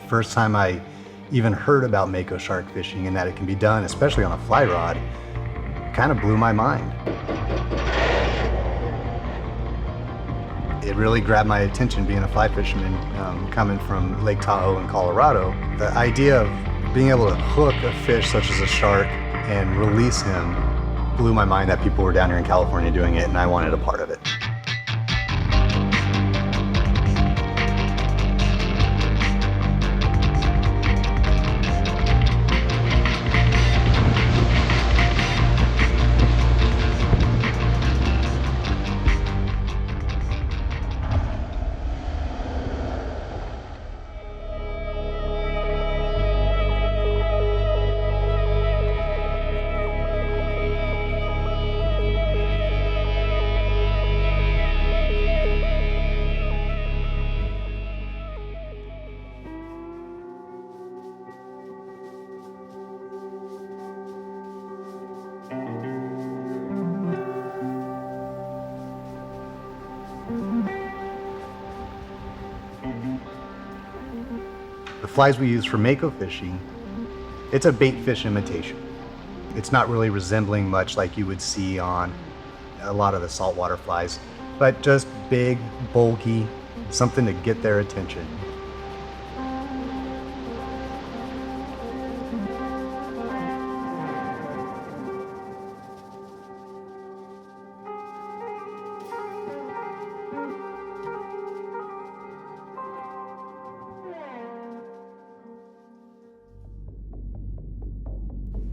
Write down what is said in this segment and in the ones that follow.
first time I even heard about Mako shark fishing and that it can be done, especially on a fly rod, kind of blew my mind. It really grabbed my attention being a fly fisherman coming from Lake Tahoe in Colorado. The idea of being able to hook a fish such as a shark and release him blew my mind that people were down here in California doing it, and I wanted a part of it. The flies we use for Mako fishing, it's a bait fish imitation. It's not really resembling much like you would see on a lot of the saltwater flies, but just big, bulky, something to get their attention.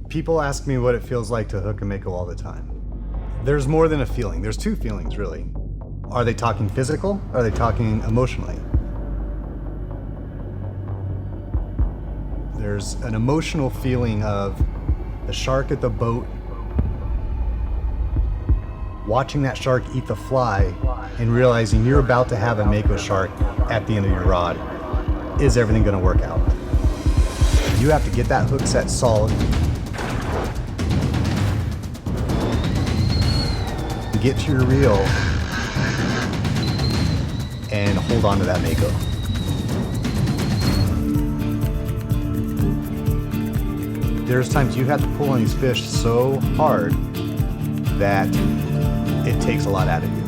People ask me what it feels like to hook a Mako all the time. There's more than a feeling. There's two feelings, really. Are they talking physical? Are they talking emotionally? There's an emotional feeling of the shark at the boat, watching that shark eat the fly and realizing you're about to have a Mako shark at the end of your rod. Is everything gonna work out? You have to get that hook set solid, get to your reel and hold on to that Mako. There's times you have to pull on these fish so hard that it takes a lot out of you.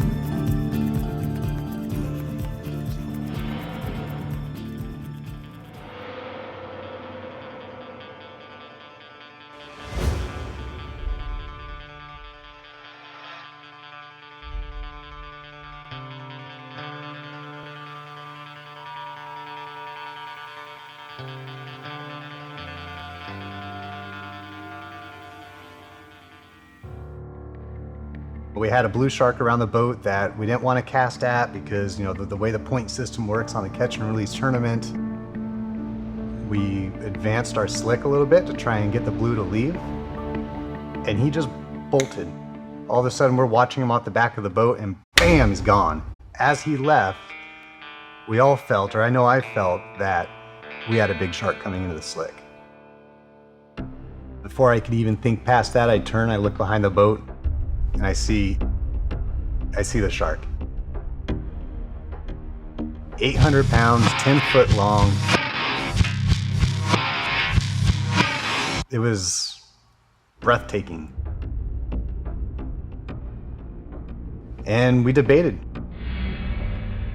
We had a blue shark around the boat that we didn't want to cast at because, you know, the way the point system works on the catch and release tournament, we advanced our slick a little bit to try and get the blue to leave, and he just bolted. All of a sudden we're watching him off the back of the boat and bam, he's gone. As he left, we all felt, or I know I felt, that we had a big shark coming into the slick. Before I could even think past that, I turn, I look behind the boat, and I see the shark. 800 pounds, 10 foot long. It was breathtaking. And we debated,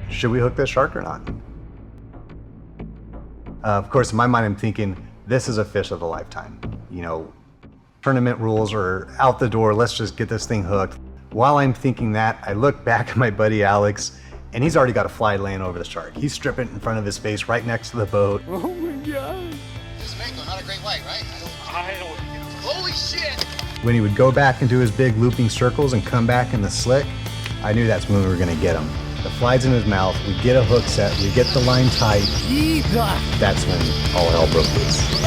should we hook this shark or not? Of course, in my mind, I'm thinking, this is a fish of a lifetime. You know, tournament rules are out the door, let's just get this thing hooked. While I'm thinking that, I look back at my buddy Alex, and he's already got a fly laying over the shark. He's stripping it in front of his face right next to the boat. Oh my God. This Mako, not a great white, right? I don't. Holy shit! When he would go back and do his big looping circles and come back in the slick, I knew that's when we were gonna get him. The fly's in his mouth, we get a hook set, we get the line tight. That's when all hell broke loose.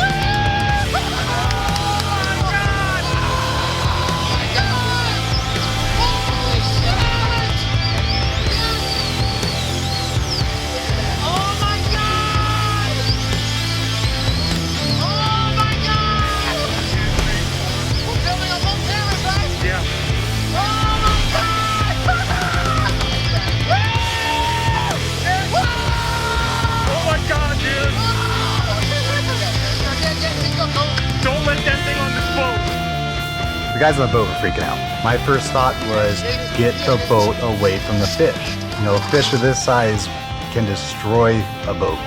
guys on the boat were freaking out. My first thought was get the boat away from the fish. You know, a fish of this size can destroy a boat.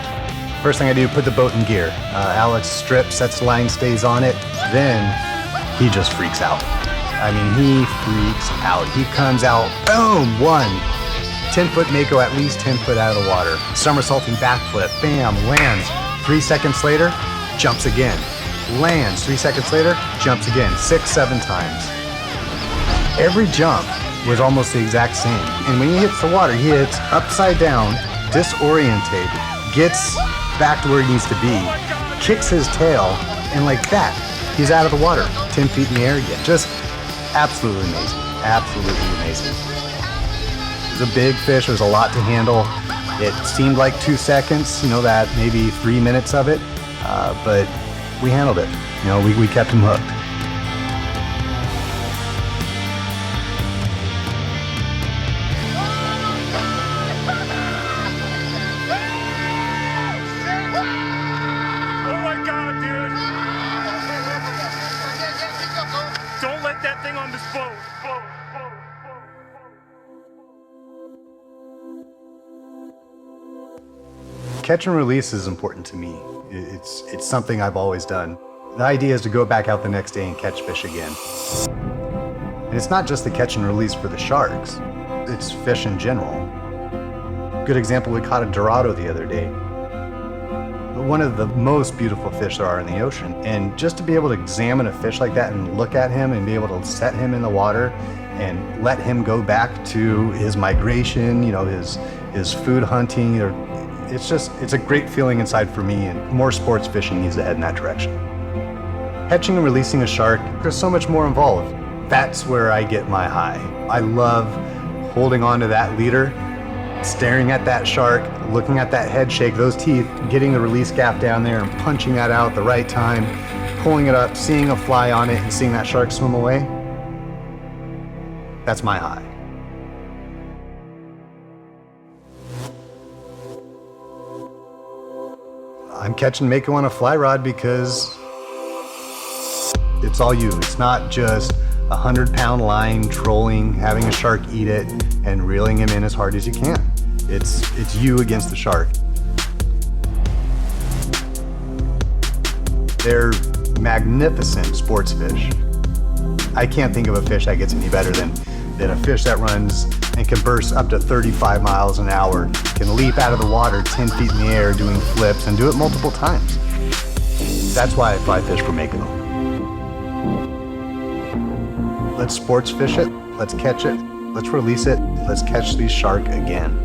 First thing I do, put the boat in gear. Alex strips, sets the line, stays on it. Then he just freaks out. I mean, he freaks out. He comes out, boom, 10-foot Mako, at least 10 foot out of the water. Somersaulting backflip, bam, lands. 3 seconds later, jumps again. Lands, 3 seconds later, jumps again, 6, 7 times. Every jump was almost the exact same. And when he hits the water, he hits upside down, disoriented, gets back to where he needs to be, kicks his tail, and like that, he's out of the water, 10 feet in the air again. Just absolutely amazing, absolutely amazing. It was a big fish, there was a lot to handle. It seemed like 2 seconds, you know, that maybe 3 minutes of it, but we handled it. You know, we kept him hooked. Oh my God, dude! Don't let that thing on this boat. Catch and release is important to me. It's something I've always done. The idea is to go back out the next day and catch fish again. And it's not just the catch and release for the sharks, it's fish in general. Good example, we caught a Dorado the other day. One of the most beautiful fish there are in the ocean. And just to be able to examine a fish like that and look at him and be able to set him in the water and let him go back to his migration, you know, his food hunting, it's a great feeling inside for me, and more sports fishing needs to head in that direction. Catching and releasing a shark, there's so much more involved. That's where I get my high. I love holding on to that leader, staring at that shark, looking at that head shake, those teeth, getting the release gap down there and punching that out at the right time, pulling it up, seeing a fly on it and seeing that shark swim away. That's my high. I'm catching Mako on a fly rod because it's all you. It's not just a 100-pound line trolling, having a shark eat it, and reeling him in as hard as you can. It's you against the shark. They're magnificent sports fish. I can't think of a fish that gets any better than a fish that runs and can burst up to 35 miles an hour, can leap out of the water 10 feet in the air doing flips and do it multiple times. That's why I fly fish for Mako. Let's sports fish it, let's catch it, let's release it, let's catch these shark again.